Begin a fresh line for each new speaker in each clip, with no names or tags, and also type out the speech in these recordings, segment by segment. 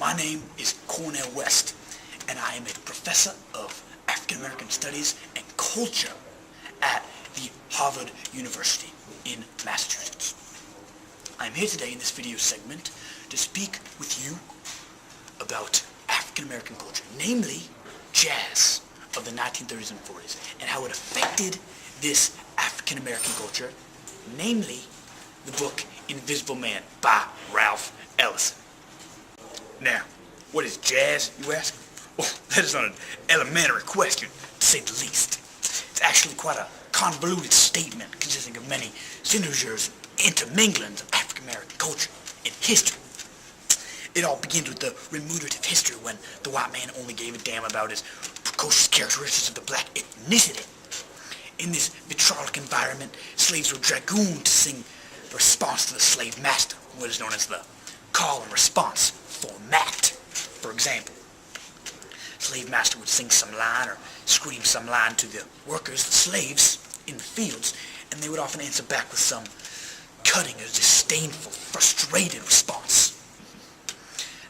My name is Cornell West, and I am a professor of African American Studies and Culture at the Harvard University in Massachusetts. I am here today in this video segment to speak with you about African American culture, namely jazz of the 1930s and 40s, and how it affected this African American culture, namely the book Invisible Man by Ralph Ellison. Now, what is jazz, you ask? Well, that is not an elementary question, to say the least. It's actually quite a convoluted statement consisting of many signatures interminglings of African American culture and history. It all begins with the remunerative history when the white man only gave a damn about his precocious characteristics of the black ethnicity. In this vitriolic environment, slaves were dragooned to sing the response to the slave master, what is known as the call and response format. For example, slave master would sing some line or scream some line to the workers, the slaves, in the fields, and they would often answer back with some cutting or disdainful, frustrated response.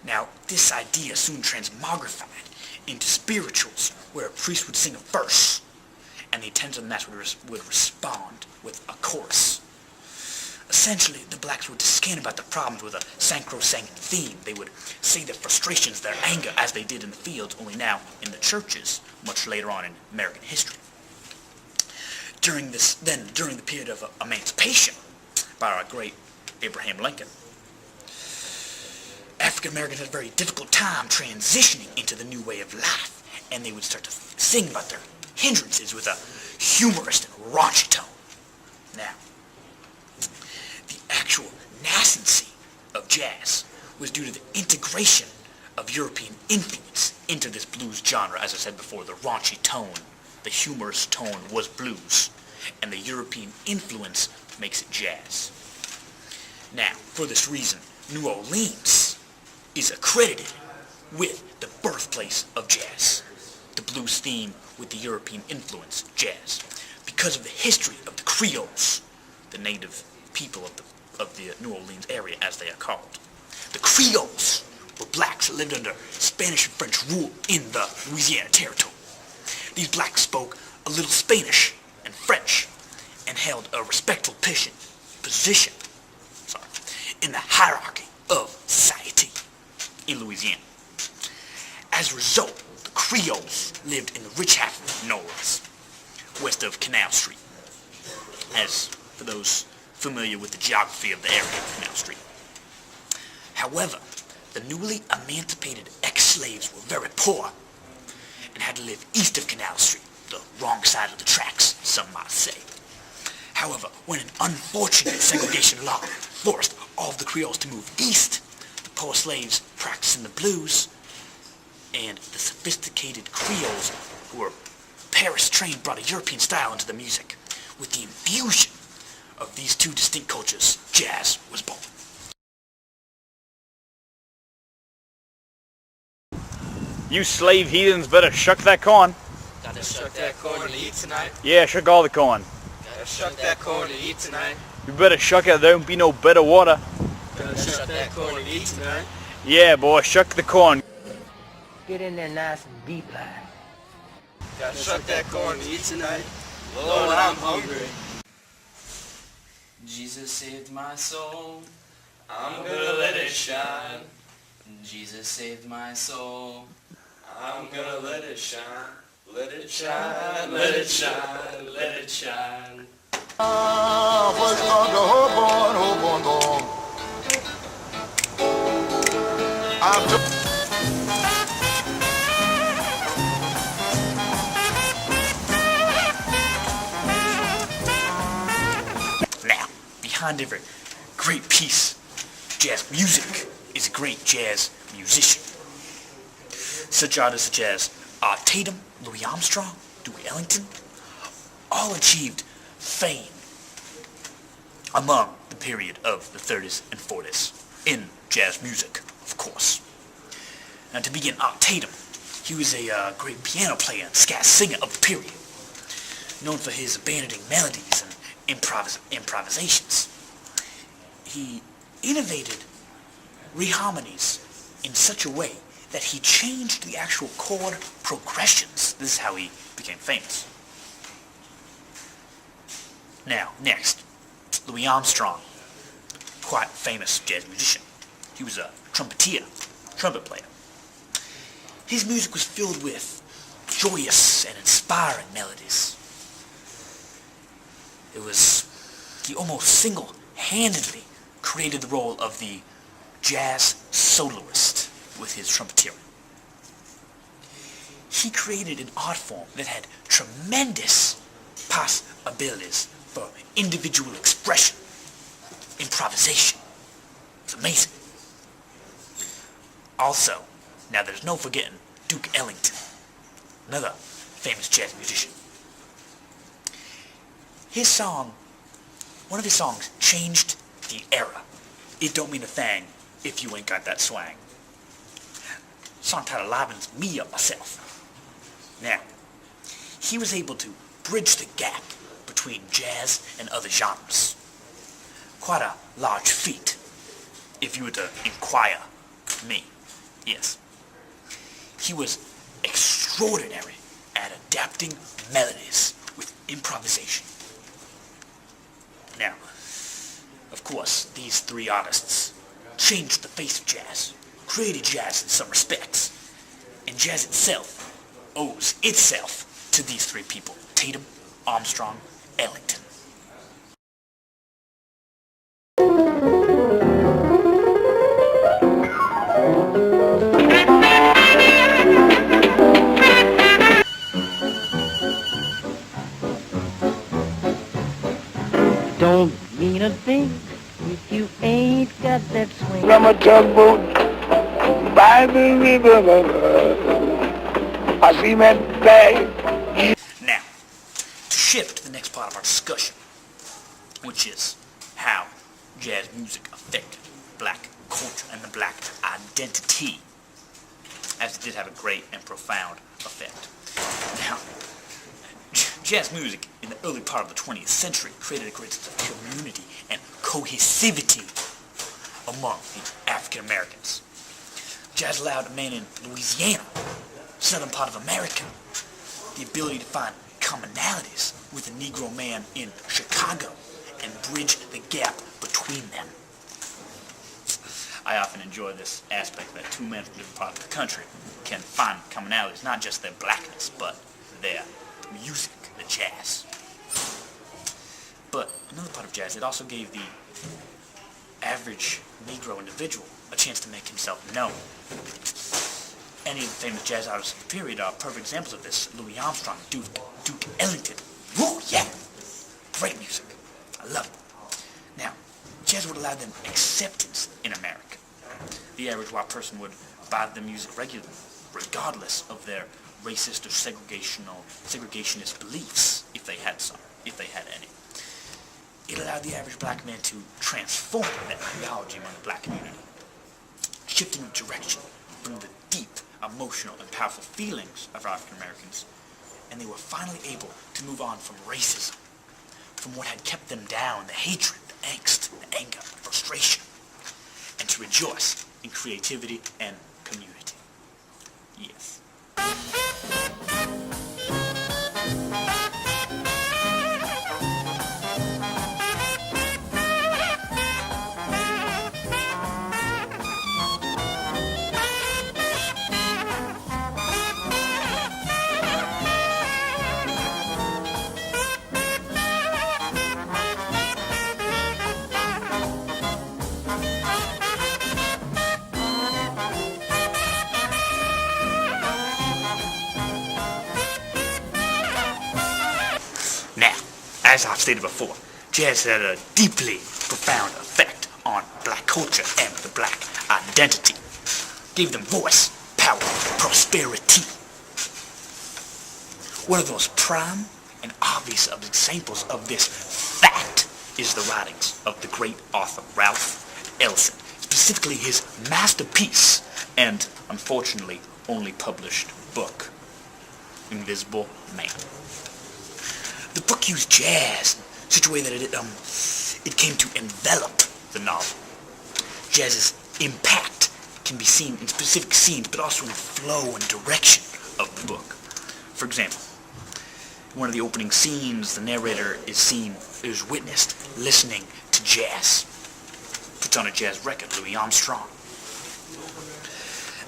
Now, this idea soon transmogrified into spirituals, where a priest would sing a verse, and the attendants of the mass would respond with a chorus. Essentially, the blacks would descant about the problems with a sacrosanct theme. They would say their frustrations, their anger, as they did in the fields, only now in the churches, much later on in American history. During the period of emancipation by our great Abraham Lincoln, African Americans had a very difficult time transitioning into the new way of life, and they would start to sing about their hindrances with a humorous and raunchy tone. Now, the actual nascency of jazz was due to the integration of European influence into this blues genre. As I said before, the raunchy tone, the humorous tone was blues, and the European influence makes it jazz. Now, for this reason, New Orleans is accredited with the birthplace of jazz, the blues theme with the European influence, jazz, because of the history of the Creoles, the native people of the New Orleans area, as they are called. The Creoles were blacks that lived under Spanish and French rule in the Louisiana Territory. These blacks spoke a little Spanish and French and held a respectful position in the hierarchy of society in Louisiana. As a result, the Creoles lived in the rich half of New Orleans, west of Canal Street, as for those familiar with the geography of the area of Canal Street. However, the newly emancipated ex-slaves were very poor and had to live east of Canal Street, the wrong side of the tracks, some might say. However, when an unfortunate segregation law forced all of the Creoles to move east, the poor slaves practicing the blues and the sophisticated Creoles who were Paris-trained brought a European style into the music. With the infusion of these two distinct cultures, jazz was born.
You slave heathens better shuck that corn.
Gotta shuck that corn and eat tonight.
Yeah, shuck all the corn.
Gotta shuck that corn and eat tonight.
You better shuck it, there won't be no better water.
Gotta shuck that corn and eat tonight.
Yeah, boy, shuck the corn.
Get in there nice and deep like.
Gotta shuck that corn and eat tonight. Lord, I'm hungry.
Jesus saved my soul.
I'm gonna let it shine.
Jesus saved my soul.
I'm gonna let it shine. Let it shine, let it shine, let it shine.
Now, behind every great piece of jazz music is a great jazz musician. Such artists such as Art Tatum, Louis Armstrong, Dewey Ellington, all achieved fame among the period of the 30s and 40s in jazz music, of course. Now, to begin, Art Tatum, he was a great piano player and scat singer of the period, known for his abandoning melodies and improvisations. He innovated reharmonies in such a way that he changed the actual chord progressions. This is how he became famous. Now, next, Louis Armstrong, quite famous jazz musician. He was a trumpeter, trumpet player. His music was filled with joyous and inspiring melodies. He almost single-handedly created the role of the jazz soloist with his trumpeteering. He created an art form that had tremendous possibilities for individual expression, improvisation. It's amazing. Also, now there's no forgetting Duke Ellington, another famous jazz musician. One of his songs changed the era. It don't mean a thing if you ain't got that swang. Song title livens me up myself. Now, he was able to bridge the gap between jazz and other genres. Quite a large feat, if you were to inquire me. Yes. He was extraordinary at adapting melodies with improvisation. Now, of course, these three artists changed the face of jazz, created jazz in some respects, and jazz itself owes itself to these three people: Tatum, Armstrong, Ellington.
Don't mean a thing if you ain't got that swing.
I'm a tugboat by the river. I see my bag.
Now, to shift to the next part of our discussion, which is how jazz music affected black culture and the black identity, as it did have a great and profound effect. Now, jazz music in the early part of the 20th century created a great sense of community and cohesivity among the African Americans. Jazz allowed a man in Louisiana, southern part of America, the ability to find commonalities with a Negro man in Chicago and bridge the gap between them. I often enjoy this aspect that two men from different parts of the country can find commonalities, not just their blackness, but their music, the jazz. But another part of jazz, it also gave the average Negro individual a chance to make himself known. Any of the famous jazz artists of the period are perfect examples of this. Louis Armstrong, Duke Ellington. Woo, yeah! Great music. I love it. Now, jazz would allow them acceptance in America. The average white person would buy the music regularly, regardless of their racist or segregationist beliefs, if they had any. It allowed the average black man to transform that ideology among the black community, shifting the direction from the deep, emotional, and powerful feelings of African Americans, and they were finally able to move on from racism, from what had kept them down, the hatred, the angst, the anger, the frustration, and to rejoice in creativity and community. Yes. Now, as I've stated before, jazz had a deeply profound effect on black culture and the black identity. Gave them voice, power, prosperity. One of the most prime and obvious of examples of this fact is the writings of the great author Ralph Ellison, specifically his masterpiece and, unfortunately, only published book, Invisible Man. The book used jazz in such a way that it came to envelop the novel. Jazz's impact can be seen in specific scenes, but also in the flow and direction of the book. For example, in one of the opening scenes, the narrator is witnessed listening to jazz. Puts on a jazz record, Louis Armstrong.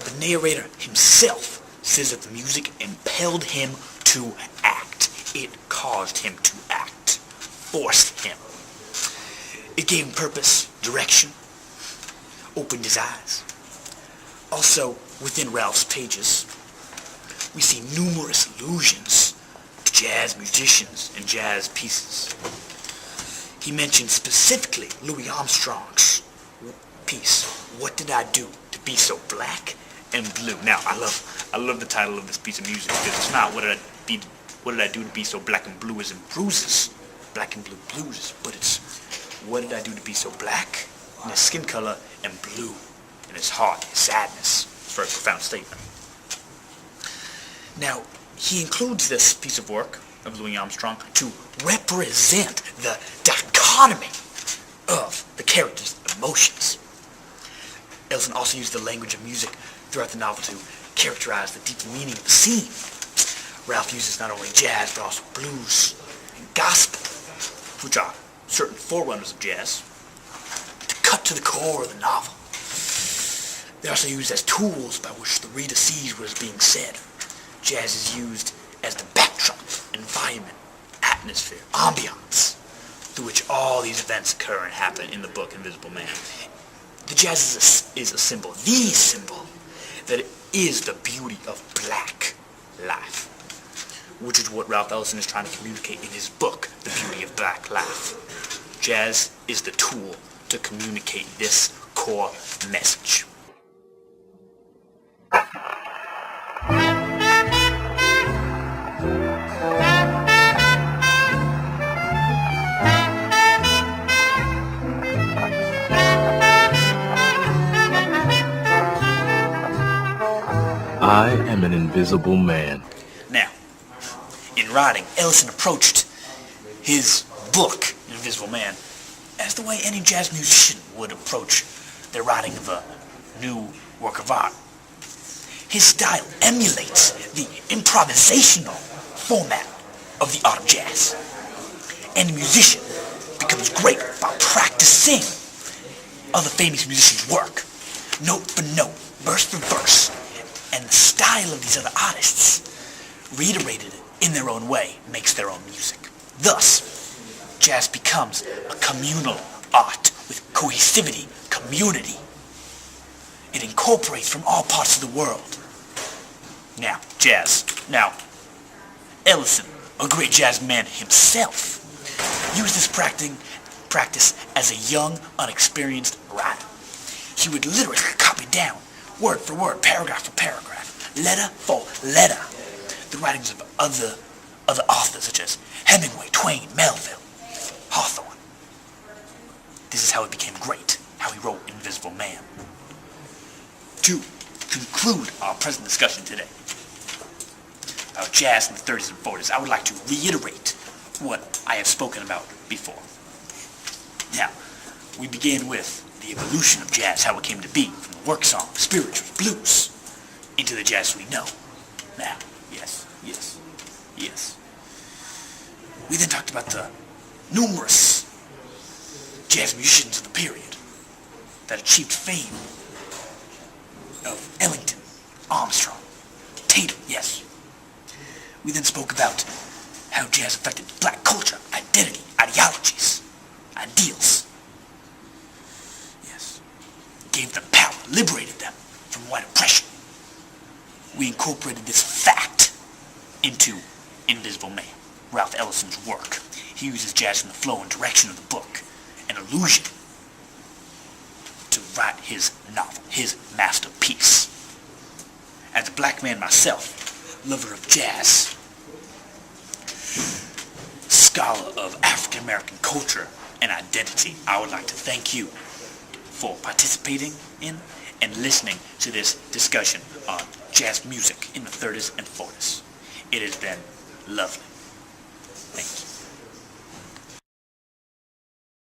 The narrator himself says that the music impelled him to act. It caused him to act. Forced him. It gave him purpose, direction, opened his eyes. Also, within Ralph's pages, we see numerous allusions to jazz musicians and jazz pieces. He mentioned specifically Louis Armstrong's piece, What Did I Do to Be So Black and Blue? Now, I love the title of this piece of music, because it's not what did I do to be so black and blue as in bruises, black and blue blues, but it's what did I do to be so black in his skin color and blue in his heart, his sadness. It's a very profound statement. Now, he includes this piece of work of Louis Armstrong to represent the dichotomy of the character's emotions. Ellison also used the language of music throughout the novel to characterize the deep meaning of the scene. Ralph uses not only jazz, but also blues and gospel, which are certain forerunners of jazz, to cut to the core of the novel. They're also used as tools by which the reader sees what is being said. Jazz is used as the backdrop, environment, atmosphere, ambiance, through which all these events occur and happen in the book Invisible Man. The jazz is a symbol, the symbol, that it is the beauty of black life, which is what Ralph Ellison is trying to communicate in his book, The Beauty of Black Life. Jazz is the tool to communicate this core message.
I am an invisible man.
Now, in writing, Ellison approached his book, Invisible Man, as the way any jazz musician would approach their writing of a new work of art. His style emulates the improvisational format of the art of jazz. Any musician becomes great by practicing other famous musicians' work, note for note, verse for verse, and the style of these other artists, reiterated in their own way, makes their own music. Thus, jazz becomes a communal art with cohesivity, community. It incorporates from all parts of the world. Now, jazz. Now, Ellison, a great jazz man himself, used this practice as a young, unexperienced writer. He would literally copy down, word for word, paragraph for paragraph, letter for letter, the writings of other authors such as Hemingway, Twain, Melville, Hawthorne. This is how he became great, how he wrote Invisible Man. To conclude our present discussion today about jazz in the 30s and 40s, I would like to reiterate what I have spoken about before. Now, we began with the evolution of jazz, how it came to be, from the work song, spirituals, blues, into the jazz we know. Now, yes. We then talked about the numerous jazz musicians of the period that achieved fame, of Ellington, Armstrong, Tatum, yes. We then spoke about how jazz affected black culture, identity, ideologies, ideals. Yes. Gave them power, liberated them from white oppression. We incorporated this fact into Invisible Man, Ralph Ellison's work. He uses jazz in the flow and direction of the book, an illusion, to write his novel, his masterpiece. As a black man myself, lover of jazz, scholar of African American culture and identity, I would like to thank you for participating in and listening to this discussion on jazz music in the 30s and 40s. It has been lovely.